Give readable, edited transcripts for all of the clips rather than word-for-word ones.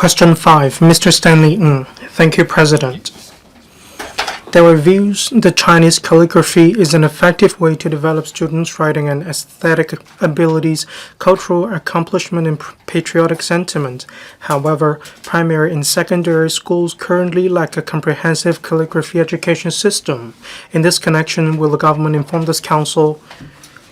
Question 5. Mr. Stanley Ng. Thank you, President. There are views that Chinese calligraphy is an effective way to develop students' writing and aesthetic abilities, cultural accomplishment, and patriotic sentiment. However, primary and secondary schools currently lack a comprehensive calligraphy education system. In this connection, will the government inform this Council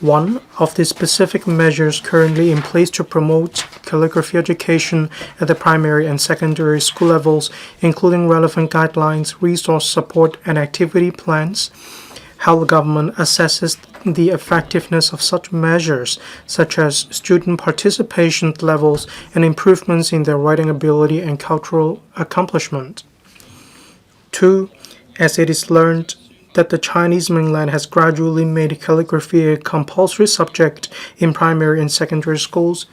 1. Of the specific measures currently in place to promote calligraphy education at the primary and secondary school levels, including relevant guidelines, resource support, and activity plans? How the government assesses the effectiveness of such measures, such as student participation levels and improvements in their writing ability and cultural accomplishment? 2. As it is learned that the Chinese mainland has gradually made calligraphy a compulsory subject in primary and secondary schools,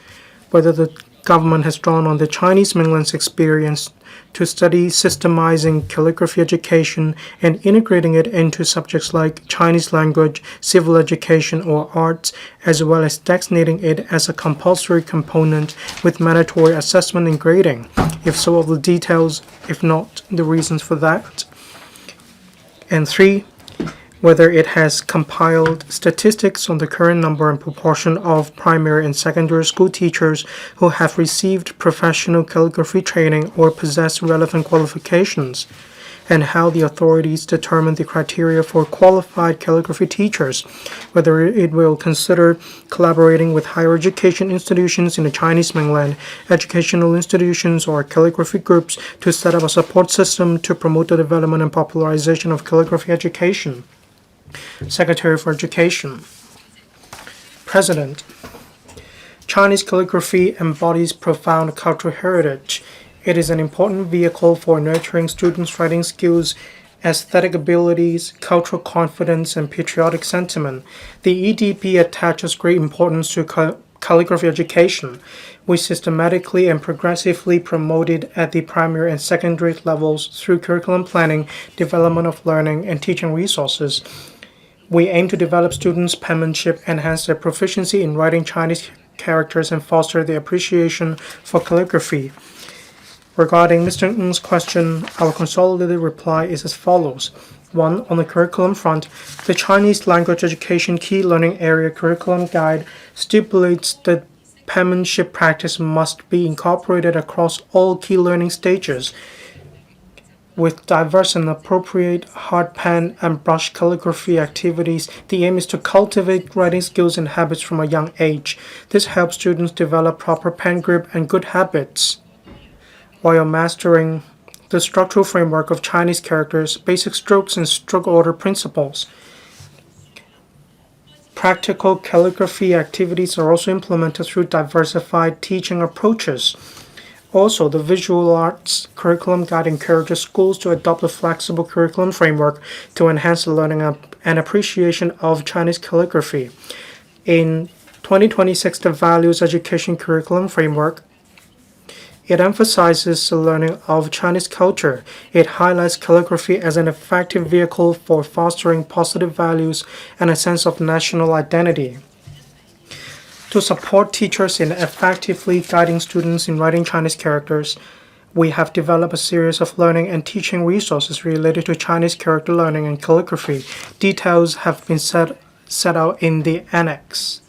whether the government has drawn on the Chinese mainland's experience to study systemizing calligraphy education and integrating it into subjects like Chinese language, civil education, or arts, as well as designating it as a compulsory component with mandatory assessment and grading. If so, of the details, if not, the reasons for that. And 3, whether it has compiled statistics on the current number and proportion of primary and secondary school teachers who have received professional calligraphy training or possess relevant qualifications, and how the authorities determine the criteria for qualified calligraphy teachers, whether it will consider collaborating with higher education institutions in the Chinese mainland, educational institutions, or calligraphy groups to set up a support system to promote the development and popularization of calligraphy education. Secretary for Education. President. Chinese calligraphy embodies profound cultural heritage. It is an important vehicle for nurturing students' writing skills, aesthetic abilities, cultural confidence, and patriotic sentiment. The EDP attaches great importance to calligraphy education. We systematically and progressively promote it at the primary and secondary levels through curriculum planning, development of learning, and teaching resources. We aim to develop students' penmanship, enhance their proficiency in writing Chinese characters, and foster their appreciation for calligraphy. Regarding Mr. Ng's question, our consolidated reply is as follows. 1. On the curriculum front, the Chinese Language Education Key Learning Area Curriculum Guide stipulates that penmanship practice must be incorporated across all key learning stages. With diverse and appropriate hard pen and brush calligraphy activities, the aim is to cultivate writing skills and habits from a young age. This helps students develop proper pen grip and good habits, while mastering the structural framework of Chinese characters, basic strokes, and stroke order principles. Practical calligraphy activities are also implemented through diversified teaching approaches. Also, the Visual Arts Curriculum Guide encourages schools to adopt a flexible curriculum framework to enhance the learning and appreciation of Chinese calligraphy. In 2026, the Values Education Curriculum Framework, it emphasizes the learning of Chinese culture. It highlights calligraphy as an effective vehicle for fostering positive values and a sense of national identity. To support teachers in effectively guiding students in writing Chinese characters, we have developed a series of learning and teaching resources related to Chinese character learning and calligraphy. Details have been set out in the annex.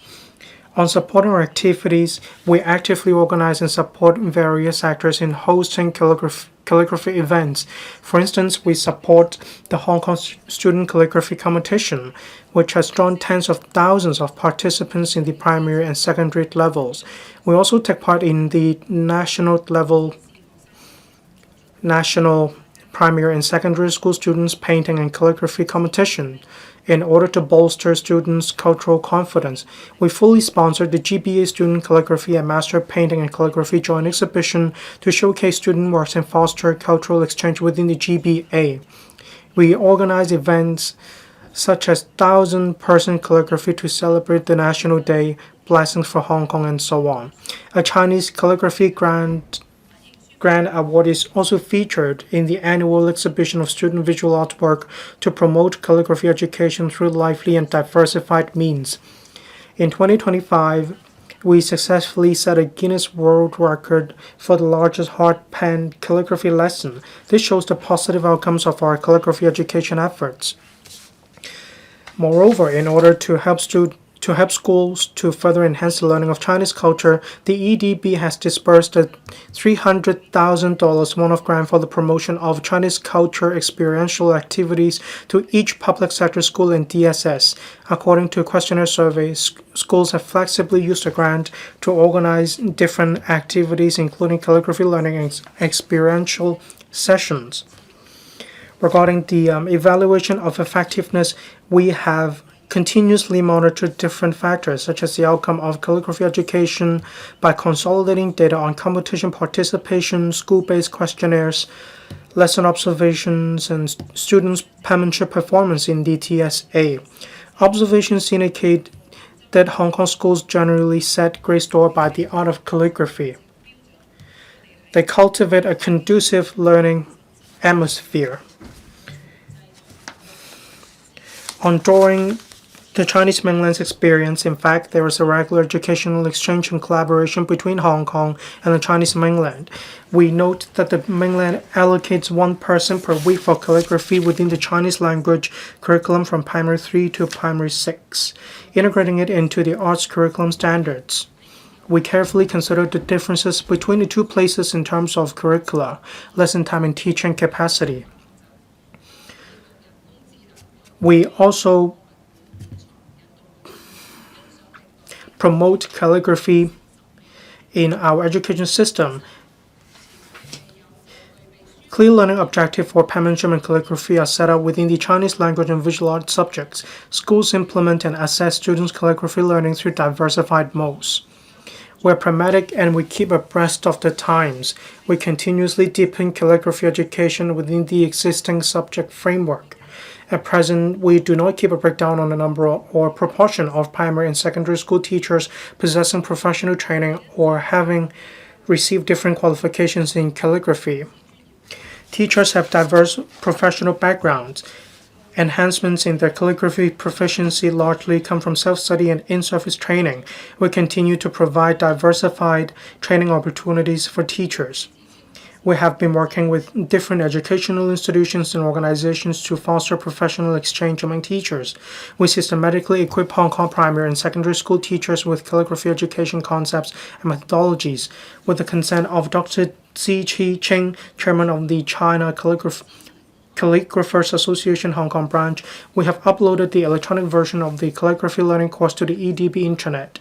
On supporting our activities, we actively organize and support various actors in hosting calligraphy events. For instance, we support the Hong Kong Student Calligraphy Competition, which has drawn tens of thousands of participants in the primary and secondary levels. We also take part in the national primary and secondary school students painting and calligraphy competition. In order to bolster students' cultural confidence, we fully sponsored the GBA Student Calligraphy and Master Painting and Calligraphy Joint Exhibition to showcase student works and foster cultural exchange within the GBA. We organize events such as 1,000-person calligraphy to celebrate the National Day, Blessings for Hong Kong, and so on. A Chinese calligraphy Grand Award is also featured in the annual exhibition of student visual artwork to promote calligraphy education through lively and diversified means. In 2025, We successfully set a Guinness World Record for the largest hard pen calligraphy lesson. This shows the positive outcomes of our calligraphy education efforts. Moreover, in order to help schools to further enhance the learning of Chinese culture, the EDB has disbursed a $300,000 one-off grant for the promotion of Chinese culture experiential activities to each public sector school in DSS. According to a questionnaire survey, schools have flexibly used the grant to organize different activities, including calligraphy learning and experiential sessions. Regarding the evaluation of effectiveness, we have continuously monitored different factors, such as the outcome of calligraphy education by consolidating data on competition participation, school-based questionnaires, lesson observations, and students' penmanship performance in DTSA. Observations indicate that Hong Kong schools generally set great store by the art of calligraphy. They cultivate a conducive learning atmosphere. On drawing the Chinese mainland's experience, in fact, there is a regular educational exchange and collaboration between Hong Kong and the Chinese mainland. We note that the mainland allocates one person per week for calligraphy within the Chinese language curriculum from primary 3 to primary 6, integrating it into the arts curriculum standards. We carefully consider the differences between the two places in terms of curricula, lesson time, and teaching capacity. We also promote calligraphy in our education system. Clear learning objectives for penmanship and calligraphy are set out within the Chinese language and visual arts subjects. Schools implement and assess students' calligraphy learning through diversified modes. We're pragmatic and we keep abreast of the times. We continuously deepen calligraphy education within the existing subject framework. At present, we do not keep a breakdown on the number or proportion of primary and secondary school teachers possessing professional training or having received different qualifications in calligraphy. Teachers have diverse professional backgrounds. Enhancements in their calligraphy proficiency largely come from self-study and in-service training. We continue to provide diversified training opportunities for teachers. We have been working with different educational institutions and organizations to foster professional exchange among teachers. We systematically equip Hong Kong primary and secondary school teachers with calligraphy education concepts and methodologies. With the consent of Dr. Zi Chi-ching, chairman of the China Calligraphers Association Hong Kong branch, we have uploaded the electronic version of the calligraphy learning course to the EDB Internet.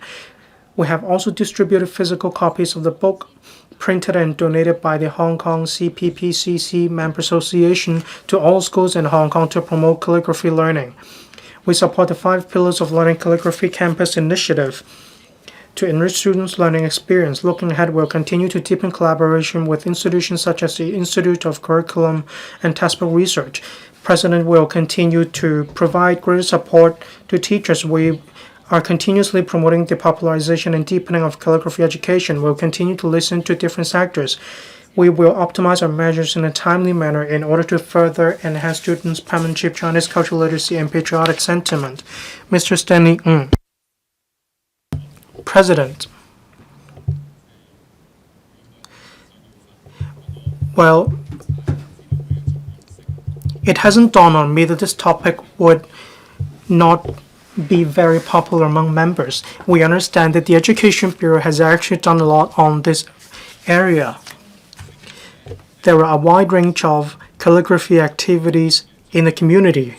We have also distributed physical copies of the book, printed and donated by the Hong Kong CPPCC Member Association to all schools in Hong Kong to promote calligraphy learning. We support the 5 Pillars of Learning Calligraphy Campus Initiative to enrich students' learning experience. Looking ahead, we'll continue to deepen collaboration with institutions such as the Institute of Curriculum and Textbook Research. President will continue to provide greater support to teachers. We are continuously promoting the popularization and deepening of calligraphy education. We'll continue to listen to different sectors. We will optimize our measures in a timely manner in order to further enhance students' penmanship, Chinese cultural literacy, and patriotic sentiment. Mr. Stanley NG. President. Well, it hasn't dawned on me that this topic would not be very popular among members. We understand that the Education Bureau has actually done a lot on this area. There are a wide range of calligraphy activities in the community,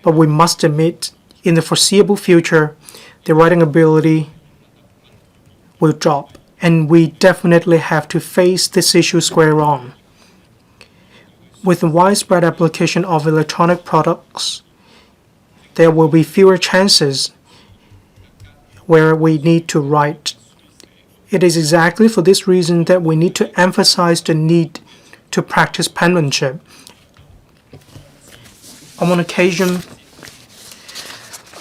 but we must admit, in the foreseeable future, the writing ability will drop, and we definitely have to face this issue square on. With the widespread application of electronic products, there will be fewer chances where we need to write. It is exactly for this reason that we need to emphasize the need to practice penmanship. On one occasion,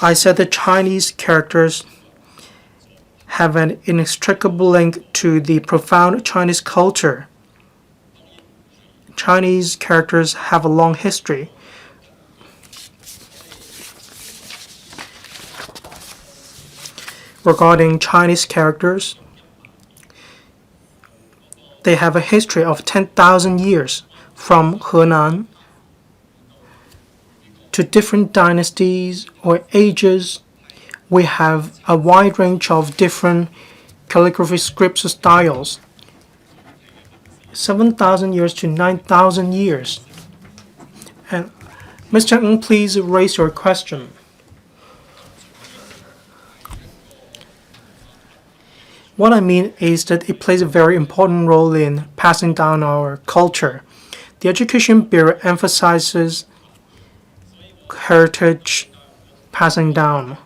I said that Chinese characters have an inextricable link to the profound Chinese culture. Chinese characters have a long history. regarding Chinese characters, they have a history of 10,000 years from Henan to different dynasties or ages. We have a wide range of different calligraphy scripts styles, 7,000 years to 9,000 years. And Mr. Ng, please raise your question. What I mean is that it plays a very important role in passing down our culture. The Education Bureau emphasizes heritage passing down.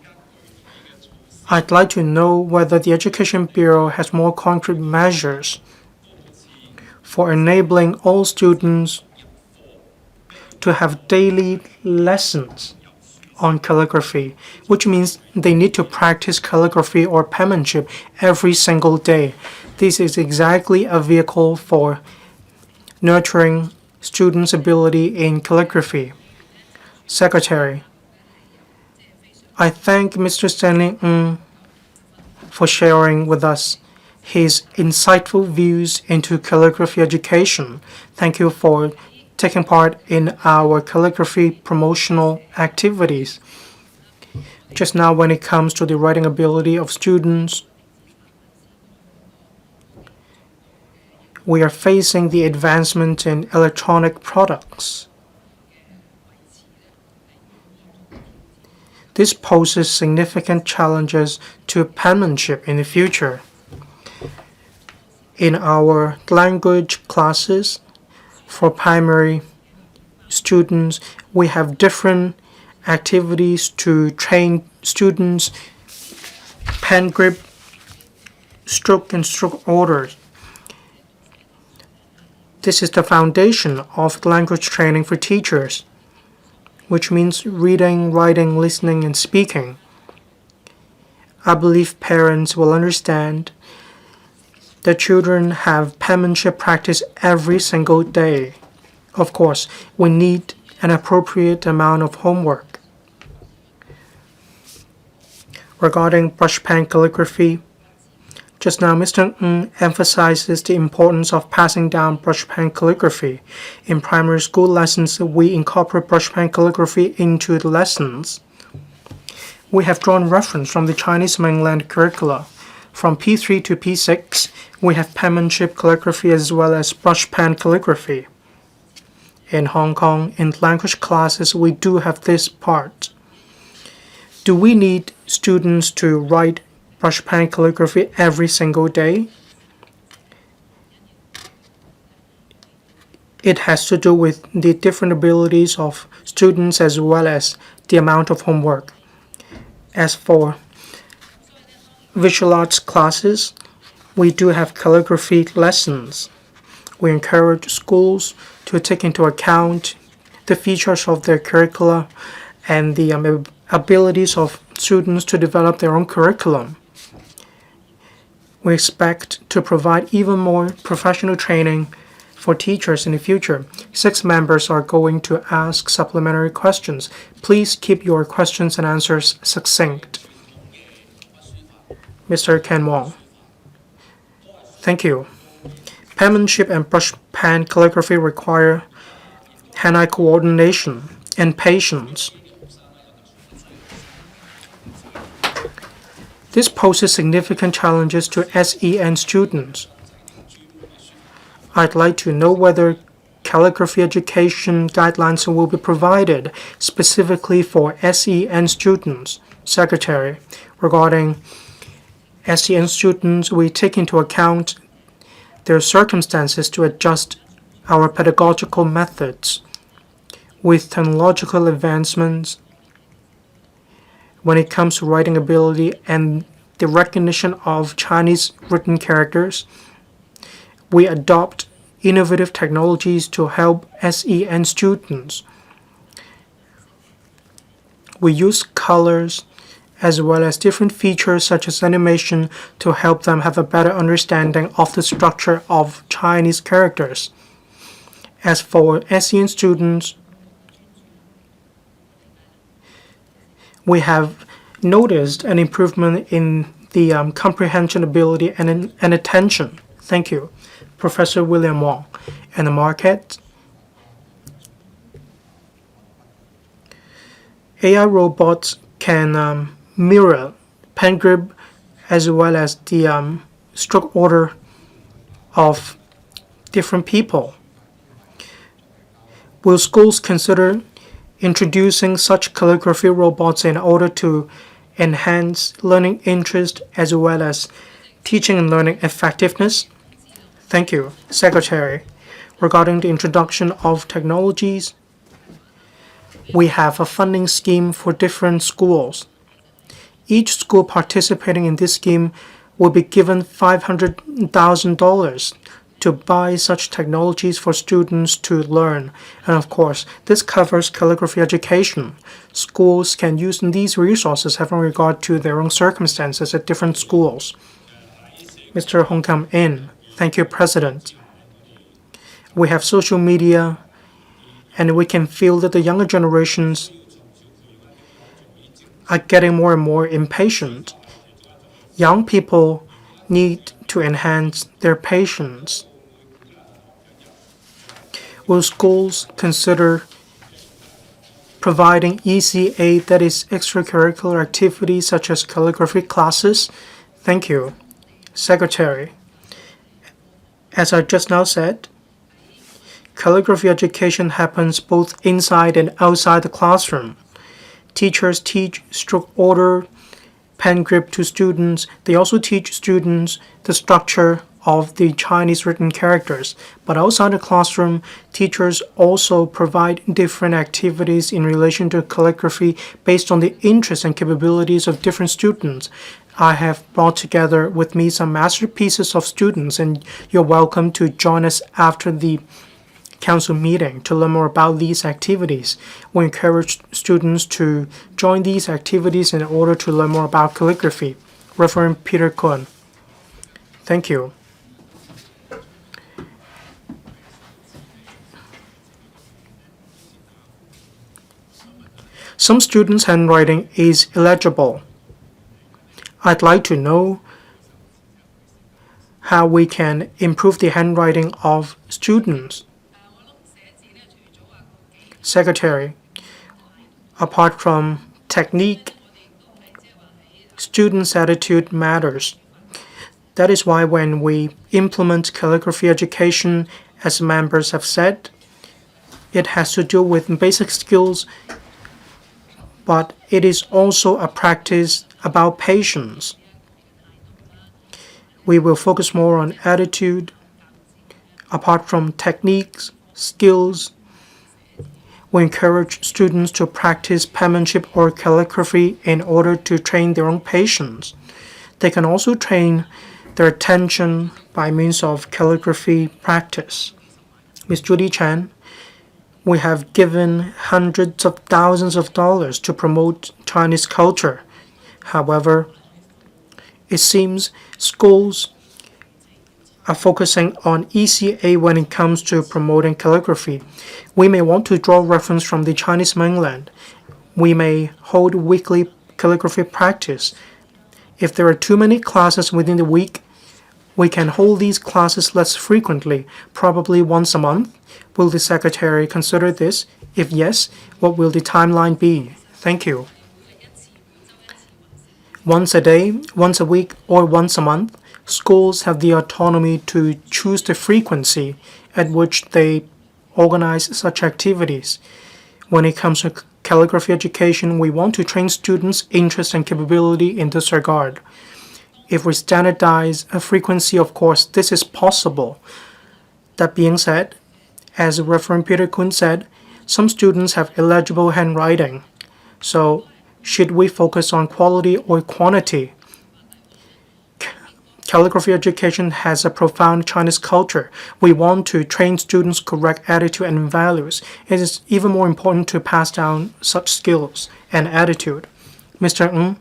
I'd like to know whether the Education Bureau has more concrete measures for enabling all students to have daily lessons on calligraphy, which means they need to practice calligraphy or penmanship every single day. This is exactly a vehicle for nurturing students' ability in calligraphy. Secretary, I thank Mr. Stanley NG for sharing with us his insightful views into calligraphy education. Thank you for taking part in our calligraphy promotional activities. Just now, when it comes to the writing ability of students, we are facing the advancement in electronic products. This poses significant challenges to penmanship in the future. In our language classes, for primary students, we have different activities to train students' pen grip, stroke, and stroke orders. This is the foundation of language training for teachers, which means reading, writing, listening, and speaking. I believe parents will understand that children have penmanship practice every single day. Of course, we need an appropriate amount of homework. Regarding brush pen calligraphy, just now Mr. Ng emphasizes the importance of passing down brush pen calligraphy. In primary school lessons, we incorporate brush pen calligraphy into the lessons. We have drawn reference from the Chinese mainland curricula. From P3 to P6, we have penmanship calligraphy as well as brush pen calligraphy. In Hong Kong, in language classes, we do have this part. Do we need students to write brush pen calligraphy every single day? It has to do with the different abilities of students as well as the amount of homework. As for visual arts classes, we do have calligraphy lessons. We encourage schools to take into account the features of their curricula and the abilities of students to develop their own curriculum. We expect to provide even more professional training for teachers in the future. 6 members are going to ask supplementary questions. Please keep your questions and answers succinct. Mr. Ken Wong. Thank you. Penmanship and brush pen calligraphy require hand-eye coordination and patience. This poses significant challenges to SEN students. I'd like to know whether calligraphy education guidelines will be provided specifically for SEN students. Secretary, regarding SEN students, we take into account their circumstances to adjust our pedagogical methods. With technological advancements, when it comes to writing ability and the recognition of Chinese written characters, we adopt innovative technologies to help SEN students. We use colors as well as different features such as animation to help them have a better understanding of the structure of Chinese characters. As for SEN students, we have noticed an improvement in the comprehension ability and attention. Thank you. Professor William Wong. And the market. AI robots can mirror pen grip as well as the stroke order of different people. Will schools consider introducing such calligraphy robots in order to enhance learning interest as well as teaching and learning effectiveness? Thank you, Secretary. Regarding the introduction of technologies, we have a funding scheme for different schools. Each school participating in this scheme will be given $500,000 to buy such technologies for students to learn. And of course, this covers calligraphy education. Schools can use these resources having regard to their own circumstances at different schools. Mr. Hong In. Thank you, President. We have social media, and we can feel that the younger generations are getting more and more impatient. Young people need to enhance their patience. Will schools consider providing ECA, that is extracurricular activities such as calligraphy classes? Thank you, Secretary. As I just now said, calligraphy education happens both inside and outside the classroom. Teachers teach stroke order, pen grip to students. They also teach students the structure of the Chinese written characters. But outside the classroom, teachers also provide different activities in relation to calligraphy based on the interests and capabilities of different students. I have brought together with me some masterpieces of students, and you're welcome to join us after the council meeting to learn more about these activities. We encourage students to join these activities in order to learn more about calligraphy. Reverend Peter Kuhn. Thank you. Some students' handwriting is illegible. I'd like to know how we can improve the handwriting of students. Secretary, apart from technique, students' attitude matters. That is why when we implement calligraphy education, as members have said, it has to do with basic skills, but it is also a practice about patience. We will focus more on attitude. Apart from techniques, skills, we encourage students to practice penmanship or calligraphy in order to train their own patience. They can also train their attention by means of calligraphy practice. Ms. Judy Chan, we have given hundreds of thousands of dollars to promote Chinese culture. However, it seems schools are focusing on ECA when it comes to promoting calligraphy. We may want to draw reference from the Chinese mainland. We may hold weekly calligraphy practice. If there are too many classes within the week, we can hold these classes less frequently, probably once a month. Will the Secretary consider this? If yes, what will the timeline be? Thank you. Once a day, once a week, or once a month, schools have the autonomy to choose the frequency at which they organize such activities. When it comes to calligraphy education, we want to train students' interest and capability in this regard. If we standardize a frequency, of course, this is possible. That being said, as Reverend Peter Kuhn said, some students have illegible handwriting. So, should we focus on quality or quantity? Calligraphy education has a profound Chinese culture. We want to train students' correct attitude and values. It is even more important to pass down such skills and attitude. Mr. Ng,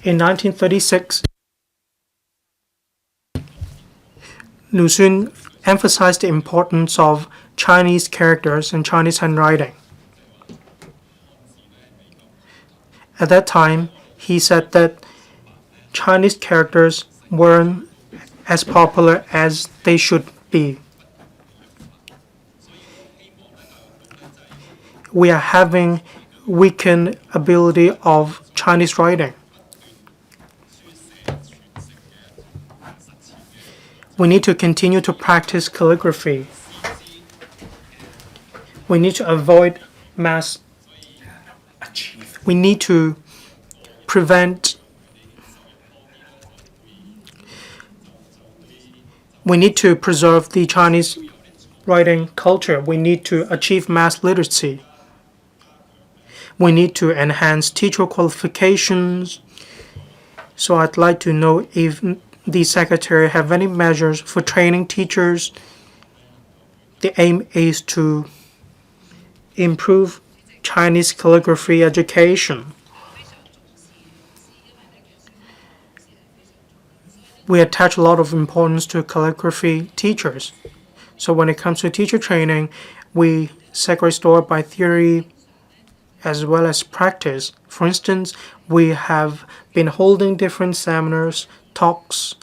in 1936, Lu Xun emphasized the importance of Chinese characters and Chinese handwriting. At that time, he said that Chinese characters weren't as popular as they should be. We are having weakened ability of Chinese writing. We need to continue to practice calligraphy. We need to avoid mass. We need to prevent. We need to preserve the Chinese writing culture. We need to achieve mass literacy. We need to enhance teacher qualifications. So I'd like to know if the Secretary have any measures for training teachers. The aim is to improve Chinese calligraphy education. We attach a lot of importance to calligraphy teachers. So when it comes to teacher training, we separate store by theory as well as practice. For instance, we have been holding different seminars, talks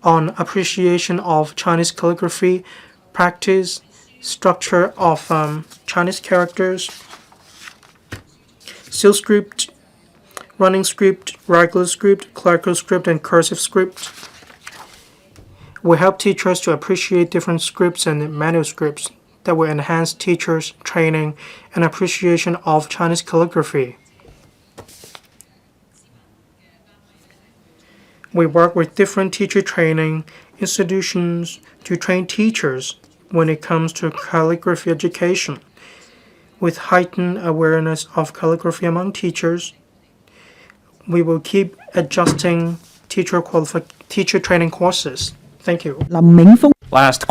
on appreciation of Chinese calligraphy, practice, structure of Chinese characters, seal script, running script, regular script, clerical script, and cursive script. We help teachers to appreciate different scripts and manuscripts that will enhance teachers' training and appreciation of Chinese calligraphy. We work with different teacher training institutions to train teachers when it comes to calligraphy education. With heightened awareness of calligraphy among teachers, we will keep adjusting teacher training courses. Thank you. Last